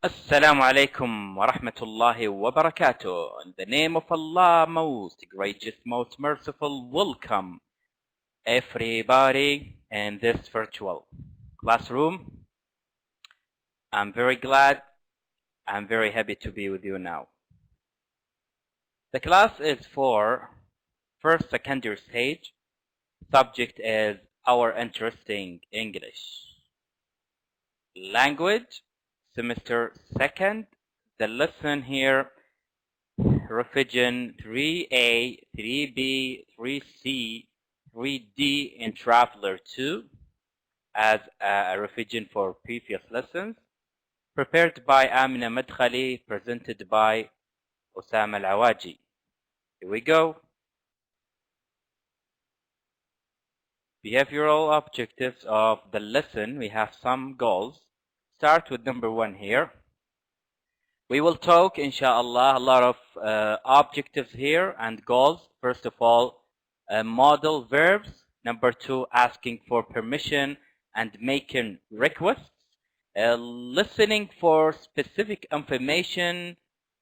Assalamu alaikum wa rahmatullahi wa barakatuh. In the name of Allah, most gracious, most merciful, welcome everybody in this virtual classroom. I'm very glad, I'm very happy to be with you now. The class is for first secondary stage. Subject is our interesting English language. Semester second, the lesson here, revision 3A, 3B, 3C, 3D in Traveler 2 as a revision for previous lessons, prepared by Amina Madkhali, presented by Osama Al-Awaji. Here we go. Behavioral objectives of the lesson. We have some goals. Start with number 1 here. We will talk, inshallah, a lot of objectives here and goals. First of all, modal verbs. Number 2, asking for permission and making requests. Listening for specific information,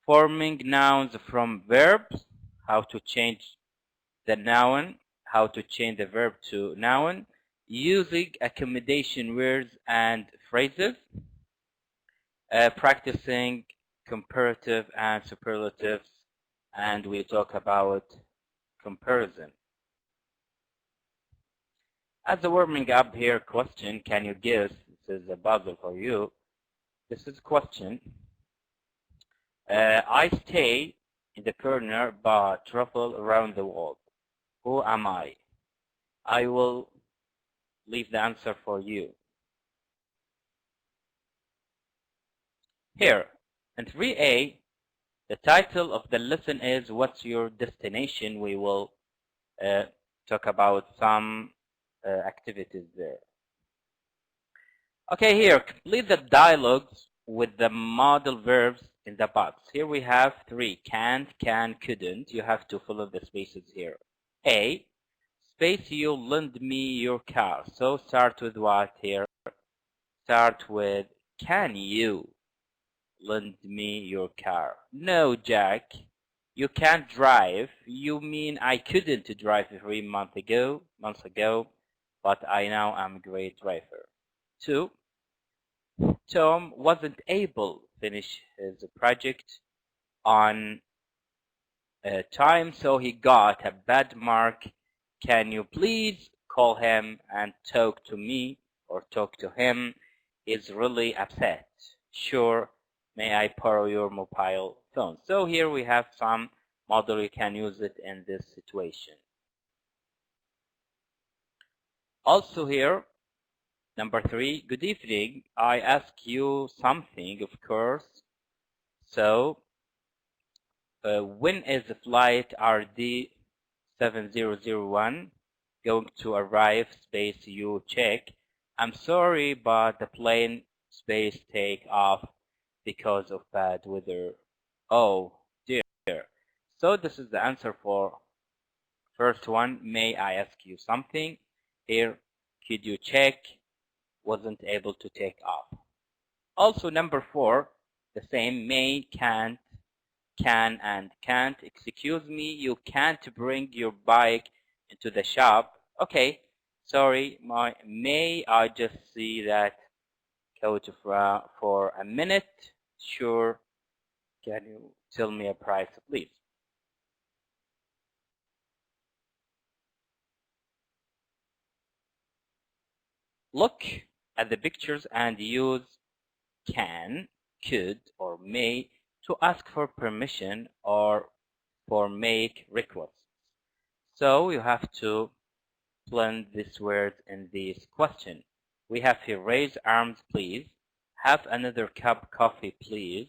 forming nouns from verbs, how to change the noun, how to change the verb to noun, using accommodation words and phrases, practicing comparative and superlatives, and we talk about comparison. As a warming up here question, can you guess? This is a puzzle for you. This is a question. I stay in the corner but travel around the world. Who am I? I will leave the answer for you. Here, in 3A, the title of the lesson is What's Your Destination? We will talk about some activities there. Okay, here, complete the dialogues with the modal verbs in the box. Here we have 3, can't, can, couldn't. You have to fill in the spaces here. A, space, you lend me your car. So start with what here? Start with, can you lend me your car? No, Jack, you can't drive. You mean I couldn't drive 3 months ago, but I now am a great driver. 2, Tom wasn't able to finish his project on time, so he got a bad mark. Can you please call him and talk to me or talk to him? He's really upset. Sure. May I borrow your mobile phone? So here we have some model. You can use it in this situation. Also here, number 3, good evening. I ask you something, of course. So, when is the flight RD 7001 going to arrive? Space, you check. I'm sorry, but the plane space take off because of bad weather. Oh dear. So this is the answer for first one. May I ask you something? Here, could you check? Wasn't able to take off. Also number 4, the same. May, can't, can and can't. Excuse me, you can't bring your bike into the shop. Okay, sorry, may I just see that coach for a minute? Sure. Can you tell me a price, please? Look at the pictures and use can, could, or may to ask for permission or for make requests. So you have to blend these words in this question. We have here, raise arms please, have another cup of coffee please,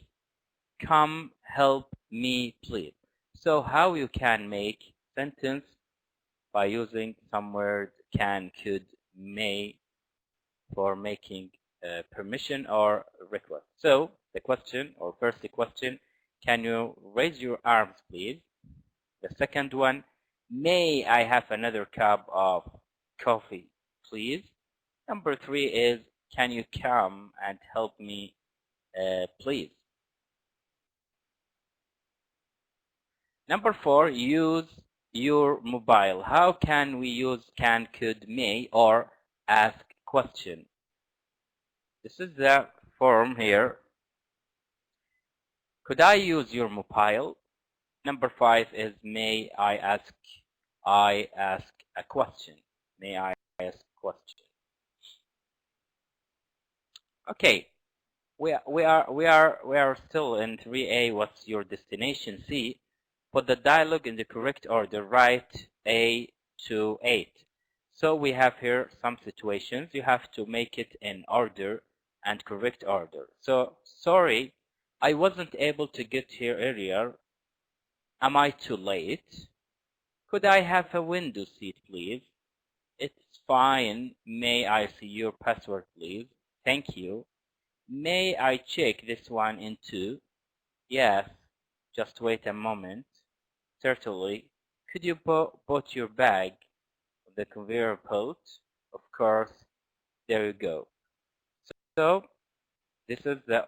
come help me please. So how you can make sentence by using some words can, could, may for making permission or request. So the question, or first the question, can you raise your arms please? The second one, may I have another cup of coffee please? Number 3 is, can you come and help me, please? Number 4, use your mobile. How can we use can, could, may, or ask question? This is the form here. Could I use your mobile? Number 5 is, may I ask a question? May I ask a question? Okay, we are still in 3A. What's your destination? C. Put the dialogue in the correct order. Write A to 8. So we have here some situations. You have to make it in order and correct order. So, sorry, I wasn't able to get here earlier. Am I too late? Could I have a window seat, please? It's fine. May I see your password, please? Thank you. May I check this one into? Yes. Just wait a moment. Certainly. Could you put your bag on the conveyor belt? Of course. There you go. So this is the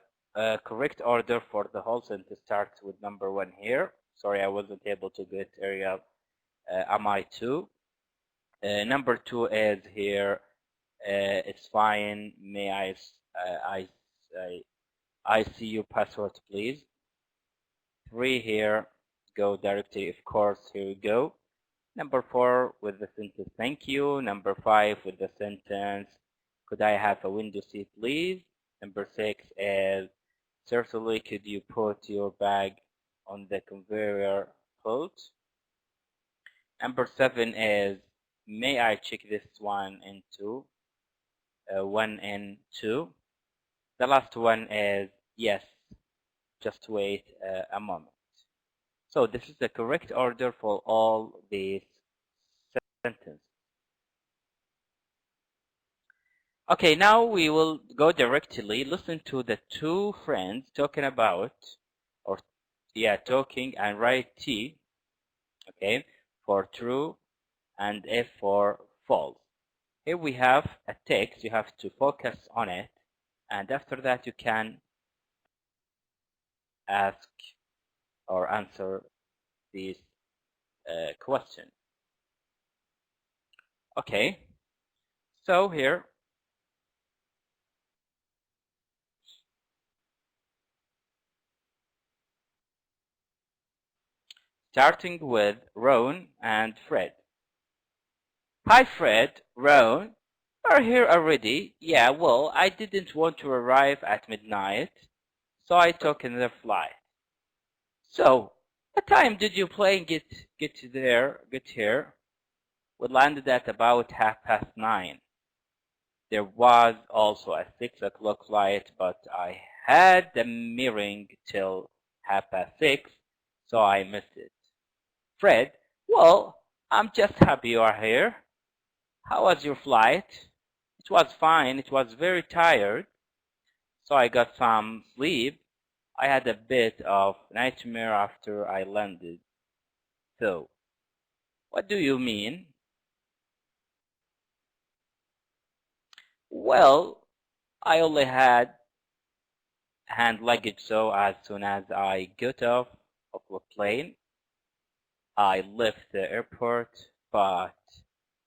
correct order for the whole sentence. Starts with number 1 here. Sorry, I wasn't able to get area. Am I too? Number 2 is here. It's fine. May I see your password, please? 3 here. Go directly. Of course. Here we go. Number 4 with the sentence, thank you. Number 5 with the sentence, could I have a window seat, please? Number 6 is, certainly, could you put your bag on the conveyor belt? Number 7 is, may I check this one into 1 and 2? The last one is, yes. Just wait a moment. So this is the correct order for all these sentences. Okay, now we will go directly. Listen to the two friends talking about, talking, and write T, okay, for true and F for false. Here we have a text. You have to focus on it, and after that you can ask or answer this question. Okay, so here starting with Ron and Fred. Hi Fred, Ron, are here already? Yeah, well, I didn't want to arrive at midnight, so I took another flight. So, what time did your plane get here? We landed at about 9:30. There was also a 6 o'clock flight, but I had the meeting till 6:30, so I missed it. Fred, well, I'm just happy you are here. How was your flight? It was fine. It was very tired, so I got some sleep. I had a bit of nightmare after I landed. So, what do you mean? Well, I only had hand luggage, so as soon as I got off of the plane, I left the airport, but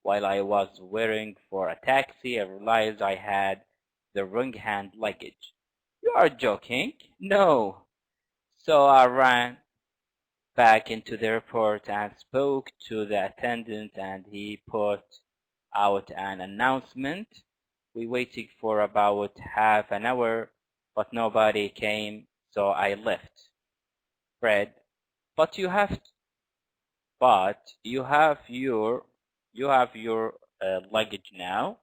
while I was waiting for a taxi, I realized I had the wrong hand luggage. You are joking? No. So I ran back into the airport and spoke to the attendant, and he put out an announcement. We waited for about half an hour, but nobody came, so I left. Fred, but you have your luggage now.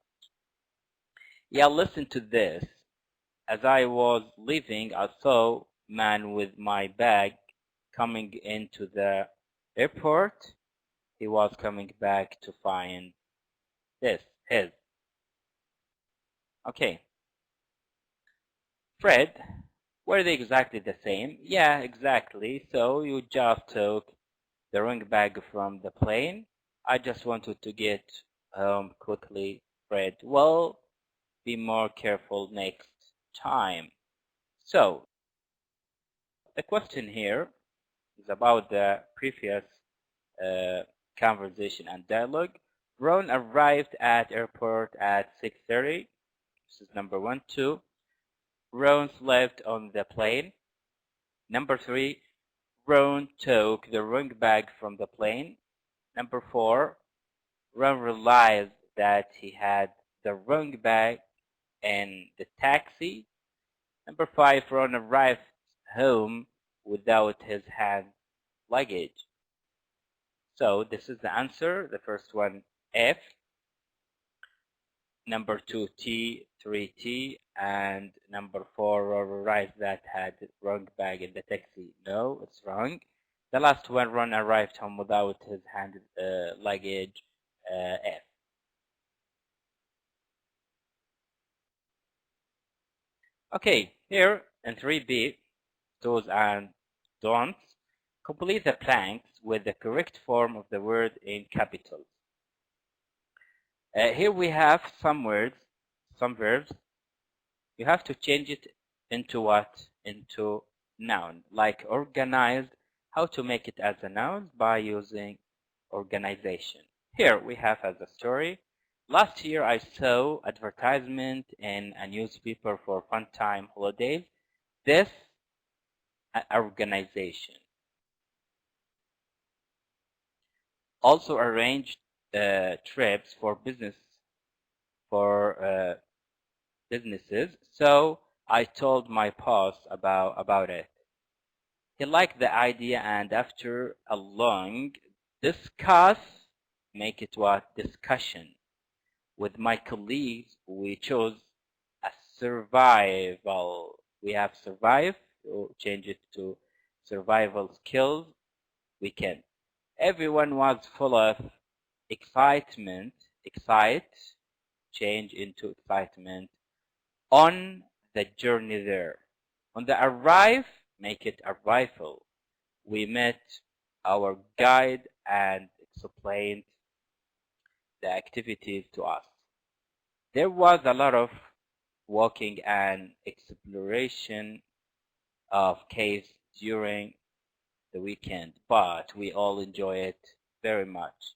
Yeah, listen to this. As I was leaving, I saw a man with my bag coming into the airport. He was coming back to find his. Okay. Fred, were they exactly the same? Yeah, exactly. So you just took the wrong bag from the plane. I just wanted to get home quickly, Fred. Well, be more careful next time. So the question here is about the previous conversation and dialogue. Ron arrived at airport at 6:30. This is number 1. 2. Ron slept on the plane. Number 3. Ron took the wrong bag from the plane. Number 4. Ron realized that he had the wrong bag in the taxi. Number 5. Ron arrived home without his hand luggage. So this is the answer. The first one, F. Number 2, T, 3, T, and number 4, Ron arrived that had wrong bag in the taxi. No, it's wrong. The last one, Ron arrived home without his hand luggage. F. Okay, here in 3B, do's and don'ts, complete the blanks with the correct form of the word in capitals. Here we have some words, some verbs. You have to change it into what? Into noun. Like organized, how to make it as a noun? By using organization. Here we have as a story. Last year I saw advertisement in a newspaper for fun time holidays. This organization also arranged trips for businesses. So I told my boss about it. He liked the idea, and after a long make it what? Discussion with my colleagues, we chose a survival. We have survive, so change it to survival skills weekend. Everyone was full of excitement. Excite, change into excitement on the journey there. On the arrive, make it arrival. We met our guide and explained the activities to us. There was a lot of walking and exploration of caves during the weekend, but we all enjoy it very much.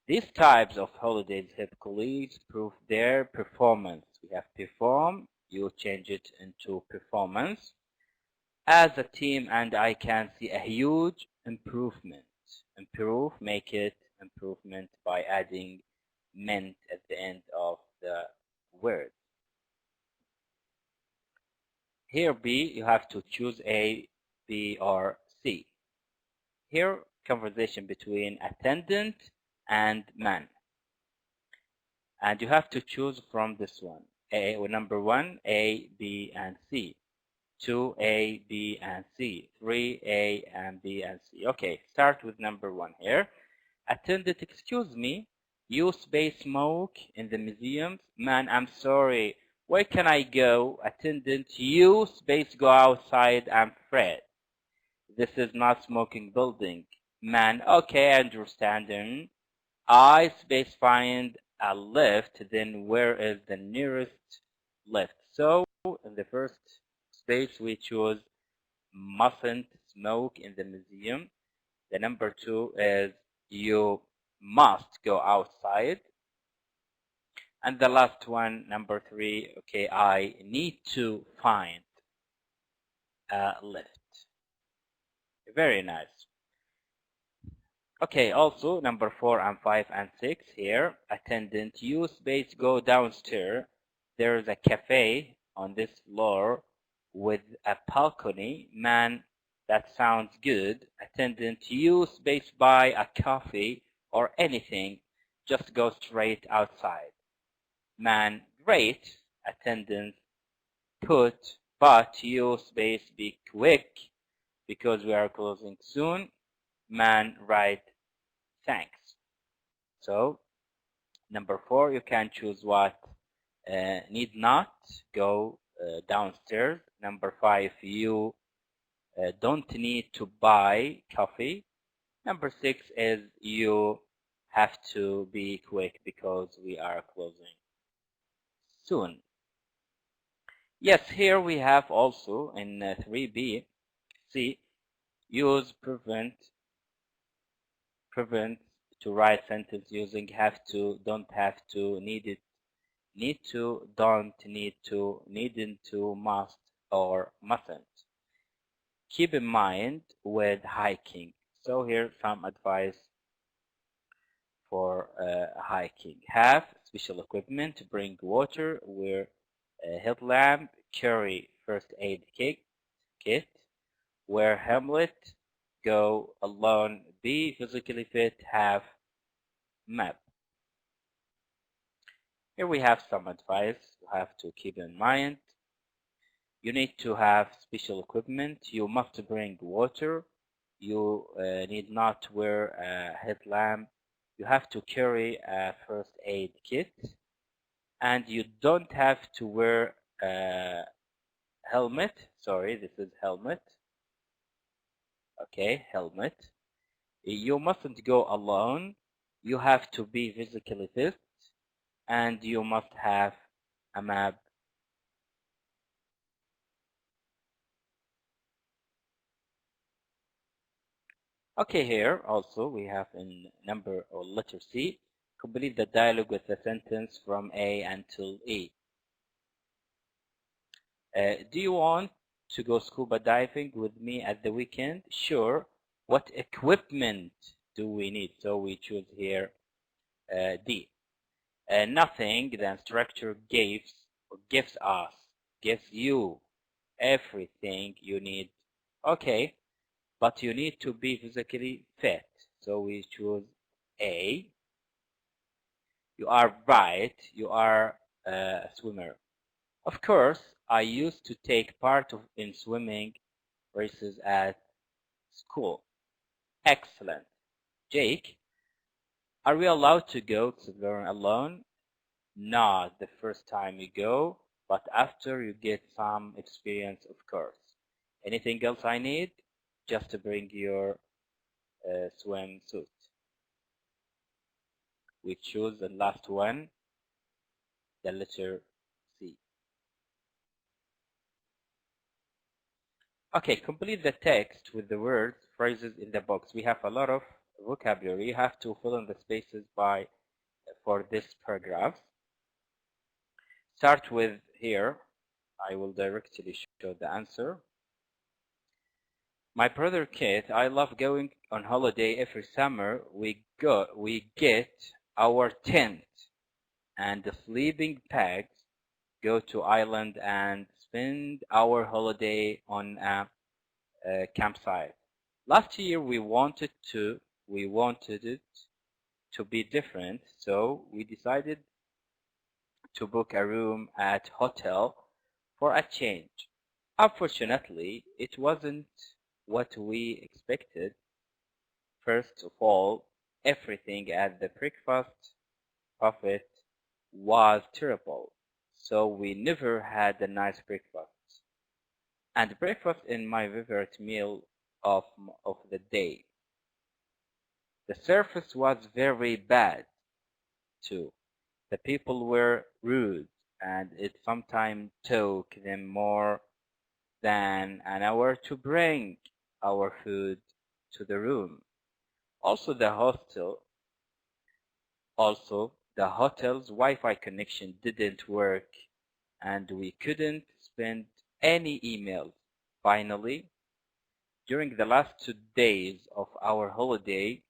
These types of holidays help colleagues prove their performance. We have perform, you change it into performance. As a team, and I can see a huge improvement. Improve, make it improvement by adding ment at the end of the word. Here B, you have to choose A, B, or C. Here, conversation between attendant and man. And you have to choose from this one. Number 1, A, B, and C. 2, A, B, and C. 3, A, and B, and C. Okay, start with number 1 here. Attendant, excuse me, you space smoke in the museums? Man, I'm sorry. Where can I go? Attendant, you space go outside, I'm Fred. This is not smoking building. Man, okay, I understand. I space find a lift, then where is the nearest lift? So in the first space we choose mustn't smoke in the museum. The number 2 is you must go outside. And the last one, number 3, okay, I need to find a lift. Very nice. Okay, also number 4 and 5 and 6 here. Attendant, you space go downstairs. There is a cafe on this floor with a balcony. Man, that sounds good. Attendant, you space buy a coffee or anything. Just go straight outside. Man, great. Attendant, but you space be quick because we are closing soon. Man, right, thanks. So number 4, you can choose what need not go downstairs. Number 5, you don't need to buy coffee. Number 6 is you have to be quick because we are closing soon. Yes, here we have also in 3b, see, use prevent to write sentence using have to, don't have to, needed, need to, don't need to, needn't to, must or mustn't. Keep in mind with hiking. So here's some advice for hiking. Have special equipment, bring water, wear a headlamp, carry first aid kit, wear helmet, go alone, be physically fit, have map. Here we have some advice you have to keep in mind. You need to have special equipment. You must bring water. You need not wear a headlamp. You have to carry a first aid kit. And you don't have to wear a helmet. Sorry, this is helmet. Okay, helmet. You mustn't go alone. You have to be physically fit. And you must have a map. Okay, here also we have in number or letter C, complete the dialogue with a sentence from A until E. Do you want to go scuba diving with me at the weekend? Sure. What equipment do we need? So we choose here D. Nothing. The instructor gives you everything you need. Okay, but you need to be physically fit. So we choose A. You are right. You are a swimmer. Of course, I used to take part in swimming races at school. Excellent. Jake, are we allowed to go to learn alone? Not the first time you go, but after you get some experience, of course. Anything else I need? Just to bring your swimsuit. We choose the last one, the letter C. Okay, complete the text with the words, phrases in the box. We have a lot of vocabulary. You have to fill in the spaces for this paragraph. Start with here. I will directly show the answer. My brother Kate, I love going on holiday every summer. We get our tent and the sleeping bags, go to island and spend our holiday on a campsite. Last year we wanted it to be different, so we decided to book a room at hotel for a change. Unfortunately, it wasn't what we expected. First of all, everything at the breakfast buffet was terrible, so we never had a nice breakfast. And breakfast is my favorite meal of the day. The service was very bad too. The people were rude, and it sometimes took them more than an hour to bring our food to the room. Also, the hotel's Wi-Fi connection didn't work, and we couldn't send any emails. Finally, during the last 2 days of our holiday,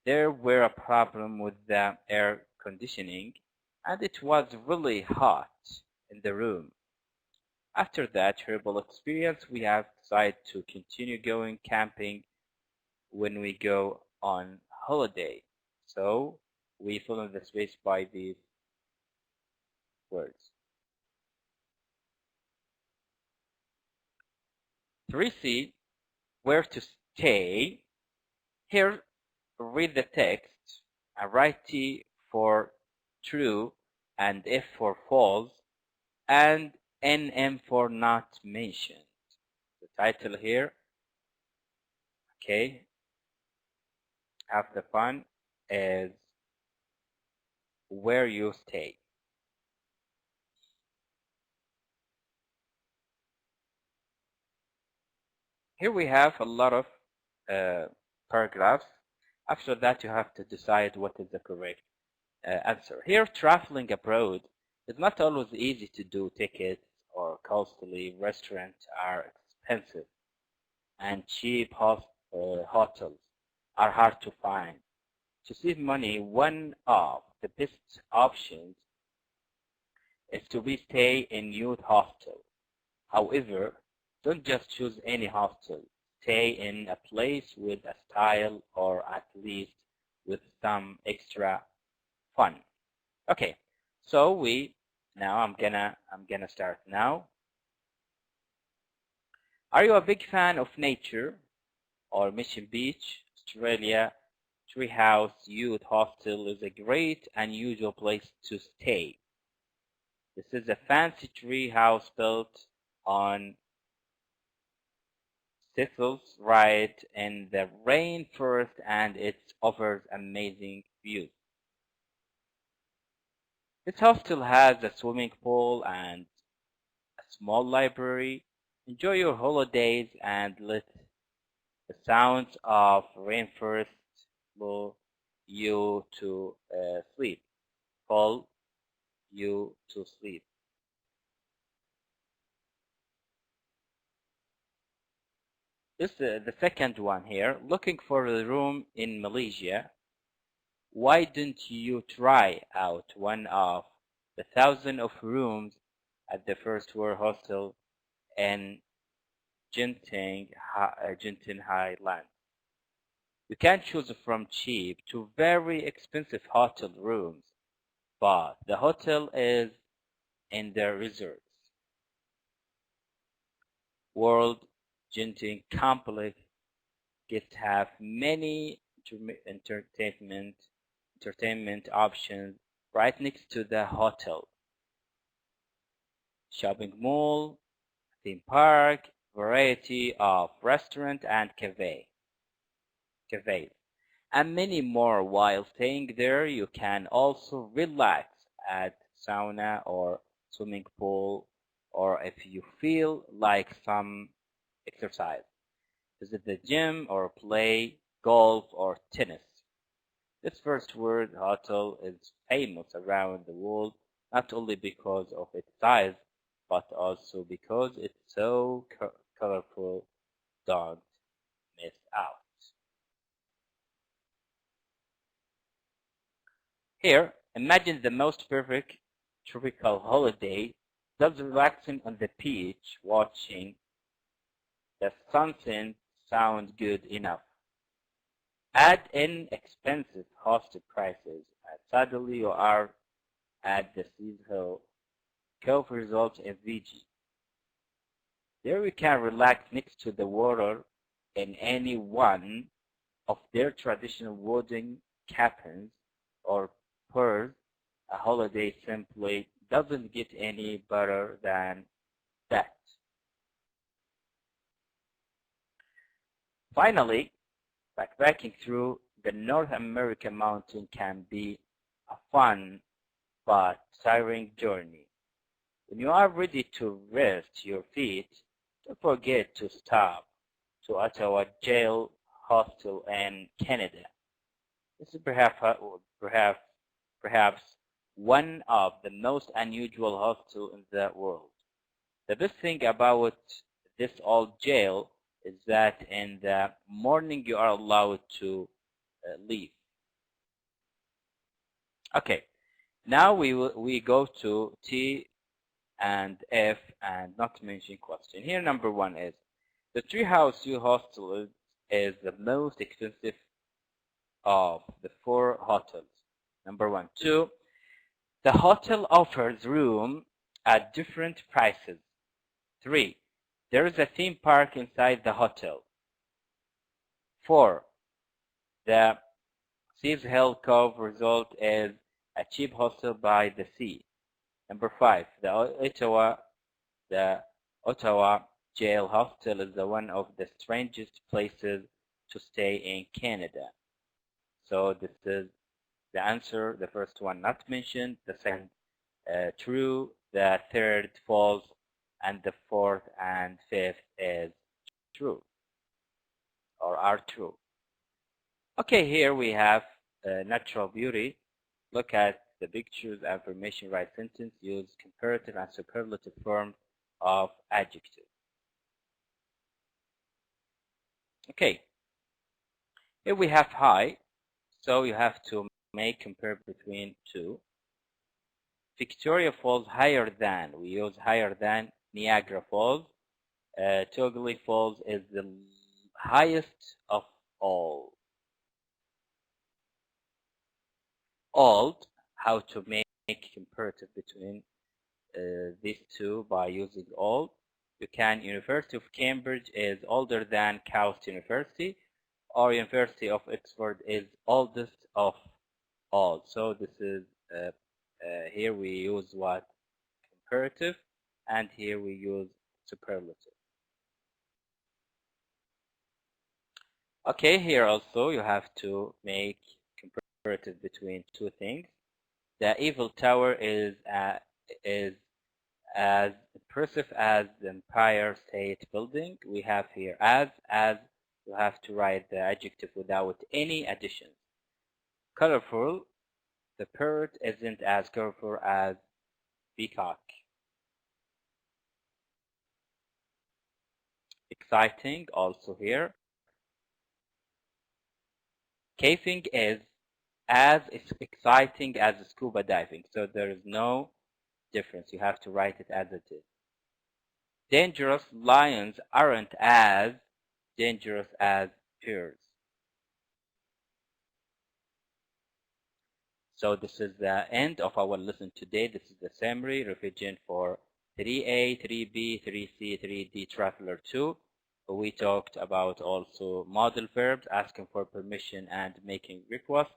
there were a problem with the air conditioning, and it was really hot in the room. After that terrible experience, we have decided to continue going camping when we go on holiday. So we fill in the space by these words. 3C, where to stay. Here, read the text and write T for true and F for false and NM for not mentioned. The title here, okay, have the fun, is where you stay. Here we have a lot of paragraphs. After that, you have to decide what is the correct answer. Here, traveling abroad is not always easy to do. Tickets or costly restaurants are expensive, and cheap hotels are hard to find. To save money, one of the best options is to be stay in youth hostel. However, don't just choose any hostel. Stay in a place with a style, or at least with some extra fun. Okay, so I'm gonna start now. Are you a big fan of nature or Mission Beach, Australia? Treehouse Youth Hostel is a great, unusual place to stay. This is a fancy tree house built on stilts right in the rainforest, and it offers amazing views. This hostel has a swimming pool and a small library. Enjoy your holidays and let the sounds of rainforest lull you to sleep. Lull you to sleep. This the second one here. Looking for a room in Malaysia. Why don't you try out one of the thousands of rooms at the First World Hostel in Genting Highland? You can choose from cheap to very expensive hotel rooms, but the hotel is in the resorts. World Genting Complex guests have many entertainment options right next to the hotel. Shopping mall, theme park, variety of restaurant and cafes, and many more. While staying there, you can also relax at sauna or swimming pool, or if you feel like some exercise, visit the gym or play golf or tennis. This first world hotel is famous around the world, not only because of its size, but also because it's so colorful. Don't miss out. Here, imagine the most perfect tropical holiday, just relaxing on the beach, watching the sunset sounds good enough. Add in expensive hostel prices, and suddenly you are at the seaside Cove Resort in Fiji. There you can relax next to the water in any one of their traditional wooden cabins or purs. A holiday simply doesn't get any better than that. Finally, backpacking through the North American mountain can be a fun but tiring journey. When you are ready to rest your feet, don't forget to stop to Ottawa Jail Hostel in Canada. This is perhaps one of the most unusual hostels in the world. The best thing about this old jail is that in the morning you are allowed to leave. Okay, now we go to T and F and not to mention question. Here number one is the Treehouse U Hostel is the most expensive of the four hotels. Number one. Two, the hotel offers room at different prices. Three, there is a theme park inside the hotel. Four, the Seas Hill Cove Resort is a cheap hostel by the sea. Number five, the Ottawa Jail Hostel is one of the strangest places to stay in Canada. So this is the answer. The first one not mentioned, the second true, the third false, and the fourth and fifth is true. or are true. Okay, here we have natural beauty. Look at the pictures, affirmation, right sentence, use comparative and superlative form of adjective. Okay, here we have high, so you have to make compare between two. Victoria Falls higher than, we use higher than Niagara Falls. Togolese Falls is the highest of all. Old, how to make comparative between these two by using old. You can, University of Cambridge is older than KAUST University, or University of Oxford is oldest of all. So this is, here we use what? Comparative, and here we use superlative. Okay, here also you have to make comparative between two things. The Eiffel Tower is as impressive as the Empire State Building. We have here as you have to write the adjective without any additions. Colorful, the parrot isn't as colorful as peacock. Exciting, also here. Caving is as exciting as scuba diving, so there is no difference. You have to write it as it is. Dangerous, lions aren't as dangerous as bears. So this is the end of our lesson today. This is the summary revision for 3A, 3B, 3C, 3D Traveler 2. We talked about also modal verbs, asking for permission and making requests.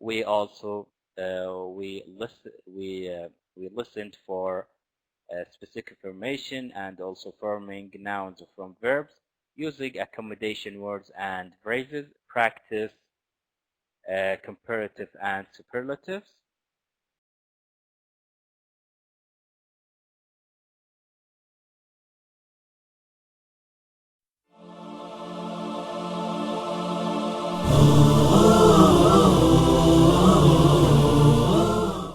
We also we listened for specific information and also forming nouns from verbs using accommodation words and phrases. Practice comparative and superlatives.